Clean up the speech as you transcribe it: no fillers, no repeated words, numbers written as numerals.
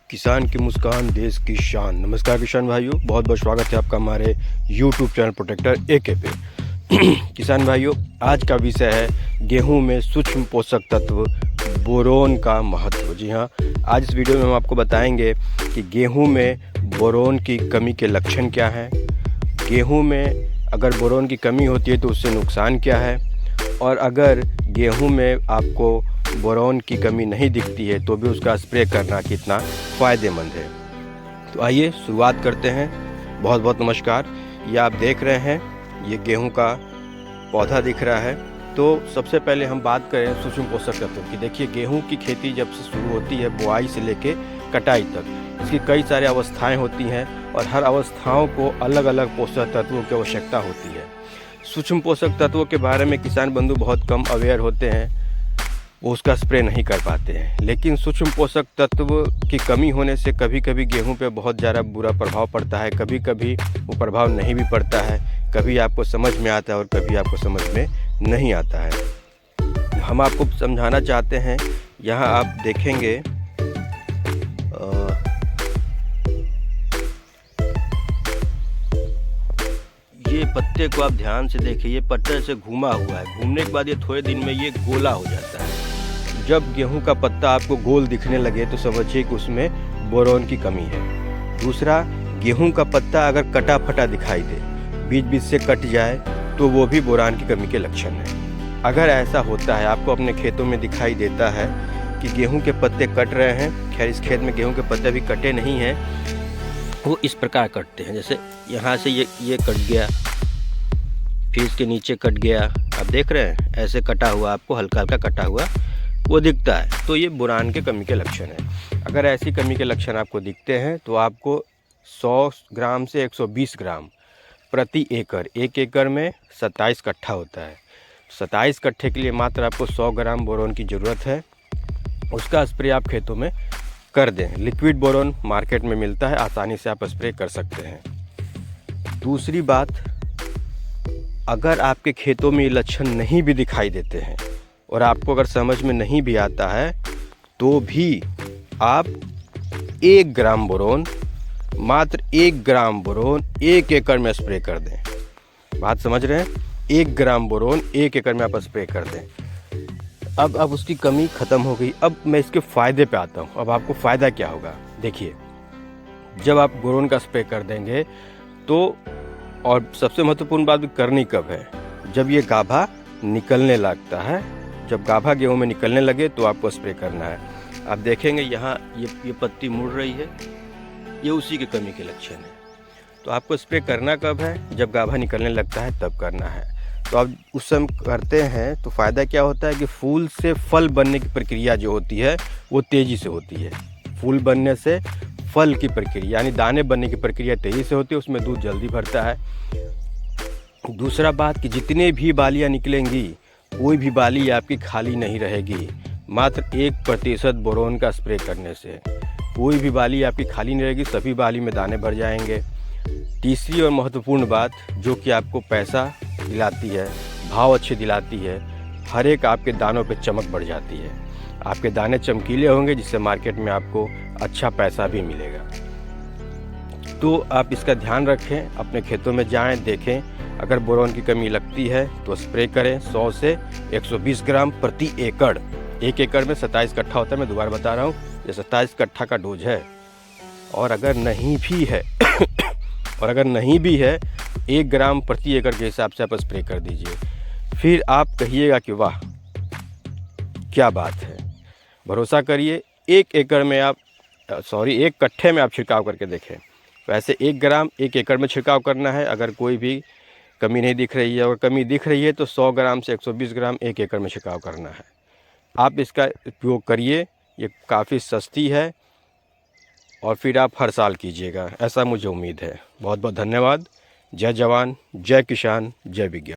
किसान की मुस्कान देश की शान। नमस्कार किसान भाइयों, बहुत बहुत स्वागत है आपका हमारे यूट्यूब चैनल प्रोटेक्टर एके पे। किसान भाइयों, आज का विषय है गेहूं में सूक्ष्म पोषक तत्व बोरोन का महत्व। जी हाँ, आज इस वीडियो में हम आपको बताएंगे कि गेहूं में बोरोन की कमी के लक्षण क्या हैं, गेहूं में अगर बोरोन की कमी होती है तो उससे नुकसान क्या है, और अगर गेहूं में आपको बोरोन की कमी नहीं दिखती है तो भी उसका स्प्रे करना कितना फ़ायदेमंद है। तो आइए शुरुआत करते हैं। बहुत बहुत नमस्कार। ये आप देख रहे हैं, ये गेहूं का पौधा दिख रहा है। तो सबसे पहले हम बात करें सूक्ष्म पोषक तत्वों की। देखिए, गेहूं की खेती जब से शुरू होती है बुआई से लेके कटाई तक, इसकी कई सारी अवस्थाएं होती हैं और हर अवस्थाओं को अलग अलग पोषक तत्वों की आवश्यकता होती है। सूक्ष्म पोषक तत्वों के बारे में किसान बंधु बहुत कम अवेयर होते हैं, वो उसका स्प्रे नहीं कर पाते हैं। लेकिन सूक्ष्म पोषक तत्व की कमी होने से कभी कभी गेहूं पे बहुत ज़्यादा बुरा प्रभाव पड़ता है, कभी कभी वो प्रभाव नहीं भी पड़ता है, कभी आपको समझ में आता है और कभी आपको समझ में नहीं आता है। हम आपको समझाना चाहते हैं। यहाँ आप देखेंगे ये पत्ते को आप ध्यान से देखिए, ये पत्ते से घूमा हुआ है। घूमने के बाद ये थोड़े दिन में ये गोला हो जाता है। जब गेहूं का पत्ता आपको गोल दिखने लगे तो समझिए कि उसमें बोरोन की कमी है। दूसरा, गेहूं का पत्ता अगर कटा फटा दिखाई दे, बीच बीच से कट जाए, तो वो भी बोरान की कमी के लक्षण है। अगर ऐसा होता है, आपको अपने खेतों में दिखाई देता है कि गेहूं के पत्ते कट रहे हैं, खैर इस खेत में गेहूं के पत्ते भी कटे नहीं हैं, वो इस प्रकार कटते हैं। जैसे यहाँ से ये कट गया, फिर इसके नीचे कट गया, आप देख रहे हैं ऐसे कटा हुआ, आपको हल्का हल्का कटा हुआ वो दिखता है, तो ये बोरान के कमी के लक्षण है। अगर ऐसी कमी के लक्षण आपको दिखते हैं तो आपको 100 ग्राम से 120 ग्राम प्रति एकड़, एक एकड़ में 27 कट्ठा होता है, 27 कट्ठे के लिए मात्र आपको 100 ग्राम बोरोन की ज़रूरत है। उसका स्प्रे आप खेतों में कर दें। लिक्विड बोरोन मार्केट में मिलता है, आसानी से आप स्प्रे कर सकते हैं। दूसरी बात, अगर आपके खेतों में ये लक्षण नहीं भी दिखाई देते हैं और आपको अगर समझ में नहीं भी आता है तो भी आप 1 ग्राम बोरोन, मात्र 1 ग्राम बोरोन 1 एकड़ में स्प्रे कर दें। बात समझ रहे हैं? 1 ग्राम बोरोन 1 एकड़ में आप स्प्रे कर दें। अब उसकी कमी ख़त्म हो गई। अब मैं इसके फ़ायदे पे आता हूँ। अब आपको फ़ायदा क्या होगा, देखिए। जब आप बोरोन का स्प्रे कर देंगे तो, और सबसे महत्वपूर्ण बात करनी कब है, जब ये गाभा निकलने लगता है। जब गाभा गेहूं में निकलने लगे तो आपको स्प्रे करना है। आप देखेंगे यहाँ ये पत्ती मुड़ रही है, ये उसी की कमी के लक्षण है। तो आपको स्प्रे करना कब है, जब गाभा निकलने लगता है तब करना है। तो आप उस समय करते हैं तो फ़ायदा क्या होता है कि फूल से फल बनने की प्रक्रिया जो होती है वो तेज़ी से होती है। फूल बनने से फल की प्रक्रिया यानी दाने बनने की प्रक्रिया तेज़ी से होती है, उसमें दूध जल्दी भरता है। दूसरा बात कि जितने भी बालियाँ निकलेंगी, कोई भी बाली आपकी खाली नहीं रहेगी। मात्र 1% बोरोन का स्प्रे करने से कोई भी बाली आपकी खाली नहीं रहेगी, सभी बाली में दाने भर जाएंगे। तीसरी और महत्वपूर्ण बात जो कि आपको पैसा दिलाती है, भाव अच्छे दिलाती है, हर एक आपके दानों पे चमक बढ़ जाती है। आपके दाने चमकीले होंगे जिससे मार्केट में आपको अच्छा पैसा भी मिलेगा। तो आप इसका ध्यान रखें, अपने खेतों में जाएं, देखें, अगर बोरोन की कमी लगती है तो स्प्रे करें। 100 से 120 ग्राम प्रति एकड़, एक एकड़ में 27 कट्ठा होता है। मैं दोबारा बता रहा हूँ, ये 27 कट्ठा का डोज है। और अगर नहीं भी है और अगर नहीं भी है 1 ग्राम प्रति एकड़ के हिसाब से आप स्प्रे कर दीजिए। फिर आप कहिएगा कि वाह क्या बात है। भरोसा करिए, 1 एकड़ में आप 1 कट्ठे में आप छिड़काव करके देखें। वैसे 1 ग्राम 1 एकड़ में छिड़काव करना है। अगर कोई भी कमी नहीं दिख रही है और कमी दिख रही है तो 100 ग्राम से 120 ग्राम 1 एकड़ में छिड़काव करना है। आप इसका उपयोग करिए, ये काफ़ी सस्ती है और फिर आप हर साल कीजिएगा, ऐसा मुझे उम्मीद है। बहुत बहुत धन्यवाद। जय जवान, जय किसान, जय विज्ञान।